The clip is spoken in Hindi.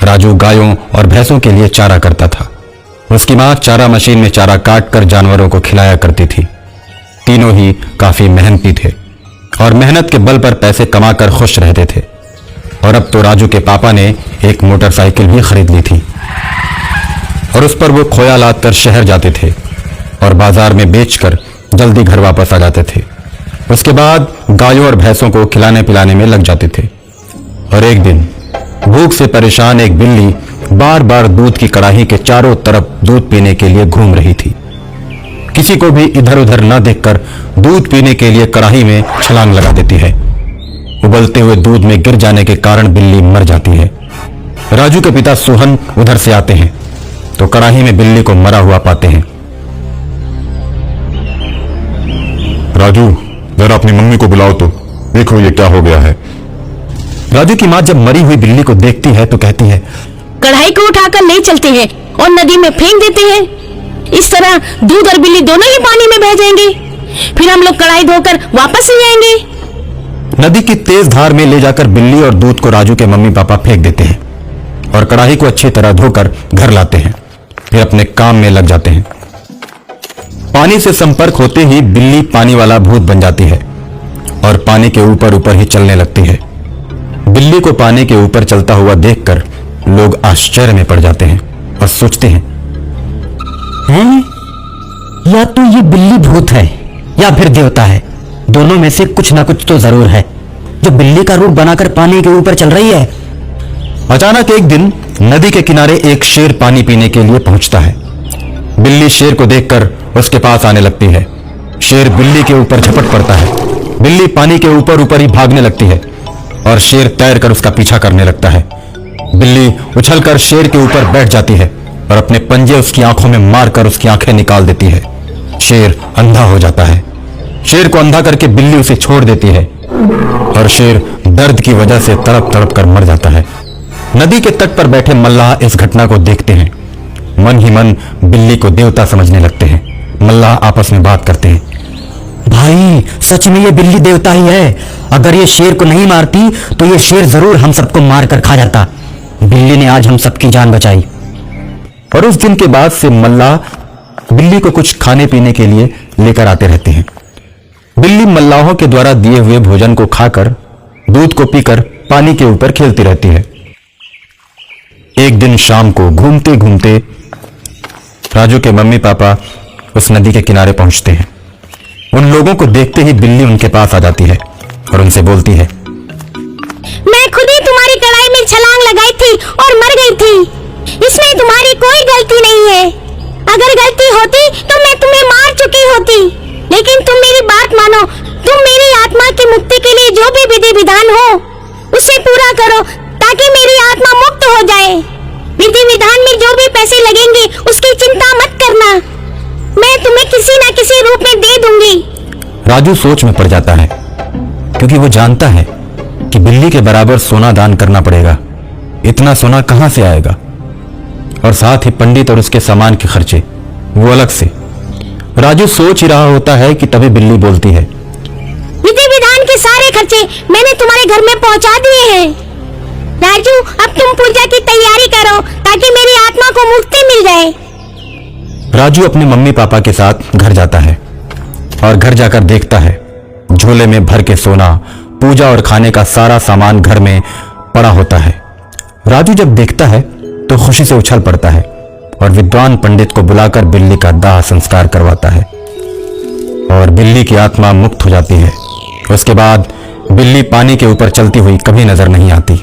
राजू गायों और भैंसों के लिए चारा करता था। उसकी मां चारा मशीन में चारा काटकर जानवरों को खिलाया करती थी। तीनों ही काफी मेहनती थे और मेहनत के बल पर पैसे कमाकर खुश रहते थे। और अब तो राजू के पापा ने एक मोटरसाइकिल भी खरीद ली थी और उस पर वो खोया लादकर शहर जाते थे और बाजार में बेचकर जल्दी घर वापस आ जाते थे। उसके बाद गायों और भैंसों को खिलाने पिलाने में लग जाते थे। और एक दिन भूख से परेशान एक बिल्ली बार बार दूध की कड़ाही के चारों तरफ दूध पीने के लिए घूम रही थी। किसी को भी इधर उधर न देखकर दूध पीने के लिए कड़ाही में छलांग लगा देती है। उबलते हुए दूध में गिर जाने के कारण बिल्ली मर जाती है। राजू के पिता सोहन उधर से आते हैं तो कड़ाही में बिल्ली को मरा हुआ पाते हैं। राजू, जरा अपनी मम्मी को बुलाओ तो देखो ये क्या हो गया है। राजू की मां जब मरी हुई बिल्ली को देखती है तो कहती है, कढ़ाई को उठाकर ले चलते हैं और नदी में फेंक देते हैं। इस तरह दूध और बिल्ली दोनों ही पानी में बह जाएंगे। फिर हम लोग कढ़ाई धोकर वापस ले आएंगे। नदी की तेज धार में ले जाकर बिल्ली और दूध को राजू के मम्मी पापा फेंक देते हैं और कढ़ाई को अच्छी तरह धोकर घर लाते हैं। फिर अपने काम में लग जाते हैं। पानी से संपर्क होते ही बिल्ली पानी वाला भूत बन जाती है और पानी के ऊपर ऊपर ही चलने लगती है। बिल्ली को पानी के ऊपर चलता हुआ देखकर लोग आश्चर्य में पड़ जाते हैं और सोचते हैं, या तो ये बिल्ली भूत है या फिर देवता है। दोनों में से कुछ ना कुछ तो जरूर है जो बिल्ली का रूप बनाकर पानी के ऊपर चल रही है। अचानक एक दिन नदी के किनारे एक शेर पानी पीने के लिए पहुंचता है। बिल्ली शेर को देखकर उसके पास आने लगती है। शेर बिल्ली के ऊपर झपट पड़ता है। बिल्ली पानी के ऊपर ऊपर ही भागने लगती है और शेर तैरकर उसका पीछा करने लगता है। बिल्ली उछलकर शेर के ऊपर बैठ जाती है और अपने पंजे उसकी आंखों में मारकर उसकी आंखें निकाल देती है। शेर अंधा हो जाता है। शेर को अंधा करके बिल्ली उसे छोड़ देती है और शेर दर्द की वजह से तड़प तड़प कर मर जाता है। नदी के तट पर बैठे मल्लाह इस घटना को देखते हैं। मन ही मन बिल्ली को देवता समझने लगते हैं। मल्लाह आपस में बात करते हैं, भाई सच में ये बिल्ली देवता ही है। अगर ये शेर को नहीं मारती तो ये शेर जरूर हम सबको मार कर खा जाता। बिल्ली ने आज हम सबकी जान बचाई। और उस दिन के बाद से मल्लाह बिल्ली को कुछ खाने पीने के लिए लेकर आते रहते हैं। बिल्ली मल्लाहों के द्वारा दिए हुए भोजन को खाकर दूध को पीकर पानी के ऊपर खेलती रहती है। एक दिन शाम को घूमते घूमते राजू के मम्मी पापा उस नदी के किनारे पहुंचते हैं। उन लोगों को देखते ही बिल्ली उनके पास आ जाती है और उनसे बोलती है, मैं खुद ही तुम्हारी कढ़ाई में छलांग लगाई थी और मर गई थी। इसमें तुम्हारी कोई गलती नहीं है। अगर गलती होती तो मैं तुम्हें मार चुकी होती। लेकिन तुम मेरी बात मानो। तुम मेरी आत्मा की मुक्ति के लिए जो भी विधि विधान हो उसे पूरा करो ताकि मेरी आत्मा मुक्त हो जाए। विधि विधान में जो भी पैसे लगेंगे उसकी चिंता मत करना। मैं तुम्हें किसी न किसी रूप में दे दूंगी। राजू सोच में पड़ जाता है क्योंकि वो जानता है कि बिल्ली के बराबर सोना दान करना पड़ेगा। इतना सोना कहां से आएगा? और साथ ही पंडित और उसके सामान के खर्चे वो अलग से। राजू सोच ही रहा होता है कि तभी बिल्ली बोलती है, विधि विधान के सारे खर्चे मैंने तुम्हारे घर में पहुंचा दिए हैं। राजू, अब तुम पूजा की तैयारी करो ताकि मेरी आत्मा को मुक्ति मिल जाए। राजू अपने मम्मी पापा के साथ घर जाता है और घर जाकर देखता है झोले में भर के सोना, पूजा और खाने का सारा सामान घर में पड़ा होता है। राजू जब देखता है तो खुशी से उछल पड़ता है और विद्वान पंडित को बुलाकर बिल्ली का दाह संस्कार करवाता है और बिल्ली की आत्मा मुक्त हो जाती है। उसके बाद बिल्ली पानी के ऊपर चलती हुई कभी नजर नहीं आती।